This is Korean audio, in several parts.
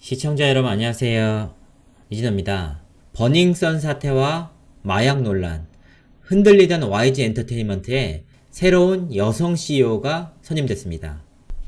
시청자 여러분 안녕하세요. 이진호입니다. 버닝썬 사태와 마약 논란, 흔들리던 YG 엔터테인먼트에 새로운 여성 CEO가 선임됐습니다.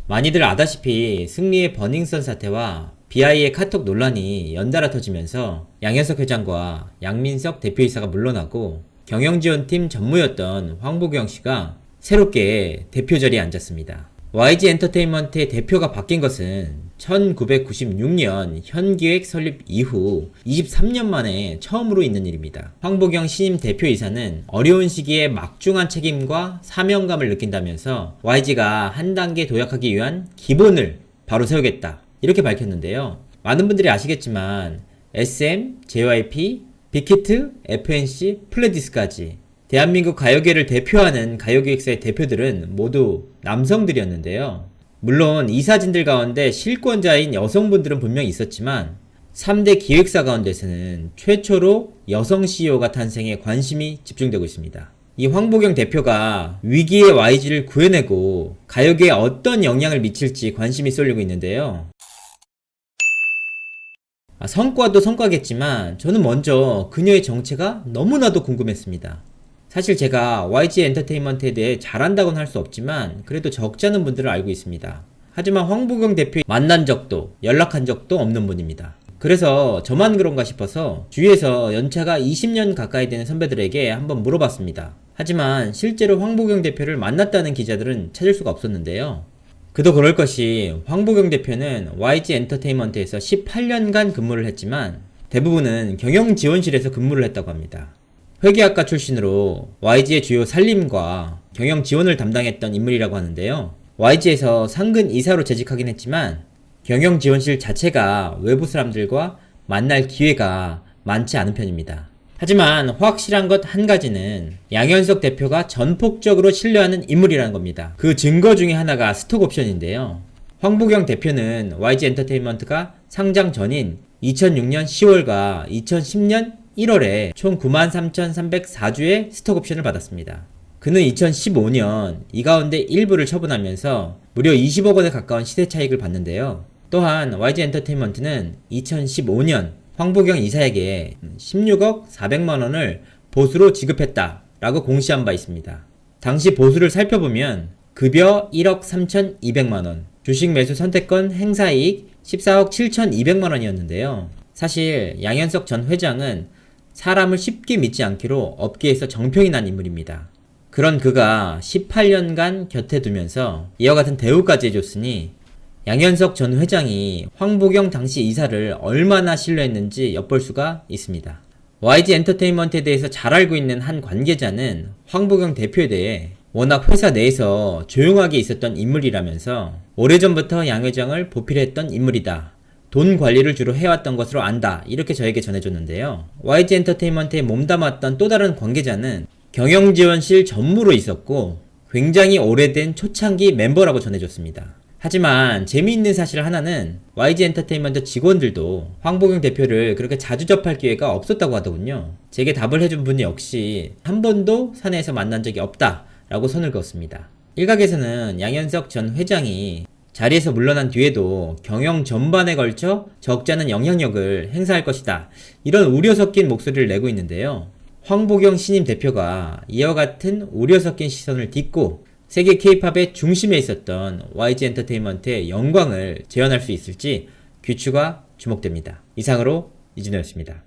많이들 아다시피 승리의 버닝썬 사태와 BI의 카톡 논란이 연달아 터지면서 양현석 회장과 양민석 대표이사가 물러나고 경영지원팀 전무였던 황보경 씨가 새롭게 대표 자리에 앉았습니다. YG 엔터테인먼트의 대표가 바뀐 것은 1996년 현기획 설립 이후 23년 만에 처음으로 있는 일입니다. 황보경 신임 대표이사는 어려운 시기에 막중한 책임과 사명감을 느낀다면서 YG가 한 단계 도약하기 위한 기본을 바로 세우겠다 이렇게 밝혔는데요. 많은 분들이 아시겠지만 SM, JYP, 빅히트, FNC, 플레디스까지 대한민국 가요계를 대표하는 가요기획사의 대표들은 모두 남성들이었는데요. 물론 이 사진들 가운데 실권자인 여성분들은 분명히 있었지만 3대 기획사 가운데서는 최초로 여성 CEO가 탄생에 관심이 집중되고 있습니다. 이 황보경 대표가 위기의 YG를 구해내고 가요계에 어떤 영향을 미칠지 관심이 쏠리고 있는데요. 성과도 성과겠지만 저는 먼저 그녀의 정체가 너무나도 궁금했습니다. 사실 제가 YG 엔터테인먼트에 대해 잘한다고는 할 수 없지만 그래도 적지 않은 분들을 알고 있습니다. 하지만 황보경 대표 만난 적도 연락한 적도 없는 분입니다. 그래서 저만 그런가 싶어서 주위에서 연차가 20년 가까이 되는 선배들에게 한번 물어봤습니다. 하지만 실제로 황보경 대표를 만났다는 기자들은 찾을 수가 없었는데요. 그도 그럴 것이 황보경 대표는 YG 엔터테인먼트에서 18년간 근무를 했지만 대부분은 경영지원실에서 근무를 했다고 합니다. 회계학과 출신으로 YG의 주요 살림과 경영 지원을 담당했던 인물이라고 하는데요. YG에서 상근 이사로 재직하긴 했지만 경영 지원실 자체가 외부 사람들과 만날 기회가 많지 않은 편입니다. 하지만 확실한 것 한 가지는 양현석 대표가 전폭적으로 신뢰하는 인물이라는 겁니다. 그 증거 중에 하나가 스톡옵션인데요. 황보경 대표는 YG 엔터테인먼트가 상장 전인 2006년 10월과 2010년 1월에 총 93,304주의 스톡옵션을 받았습니다. 그는 2015년 이 가운데 일부를 처분하면서 무려 20억 원에 가까운 시세 차익을 받는데요. 또한 YG 엔터테인먼트는 2015년 황보경 이사에게 16억 400만 원을 보수로 지급했다라고 공시한 바 있습니다. 당시 보수를 살펴보면 급여 1억 3,200만 원, 주식 매수 선택권 행사이익 14억 7,200만 원이었는데요. 사실 양현석 전 회장은 사람을 쉽게 믿지 않기로 업계에서 정평이 난 인물입니다. 그런 그가 18년간 곁에 두면서 이와 같은 대우까지 해줬으니 양현석 전 회장이 황보경 당시 이사를 얼마나 신뢰했는지 엿볼 수가 있습니다. YG 엔터테인먼트에 대해서 잘 알고 있는 한 관계자는 황보경 대표에 대해 워낙 회사 내에서 조용하게 있었던 인물이라면서 오래전부터 양 회장을 보필했던 인물이다. 돈 관리를 주로 해왔던 것으로 안다. 이렇게 저에게 전해줬는데요. YG 엔터테인먼트에 몸담았던 또 다른 관계자는 경영지원실 전무로 있었고 굉장히 오래된 초창기 멤버라고 전해줬습니다. 하지만 재미있는 사실 하나는 YG 엔터테인먼트 직원들도 황보경 대표를 그렇게 자주 접할 기회가 없었다고 하더군요. 제게 답을 해준 분 역시 한 번도 사내에서 만난 적이 없다 라고 선을 그었습니다. 일각에서는 양현석 전 회장이 자리에서 물러난 뒤에도 경영 전반에 걸쳐 적지 않은 영향력을 행사할 것이다. 이런 우려 섞인 목소리를 내고 있는데요. 황보경 신임 대표가 이와 같은 우려 섞인 시선을 딛고 세계 K-팝의 중심에 있었던 YG 엔터테인먼트의 영광을 재현할 수 있을지 귀추가 주목됩니다. 이상으로 이진호였습니다.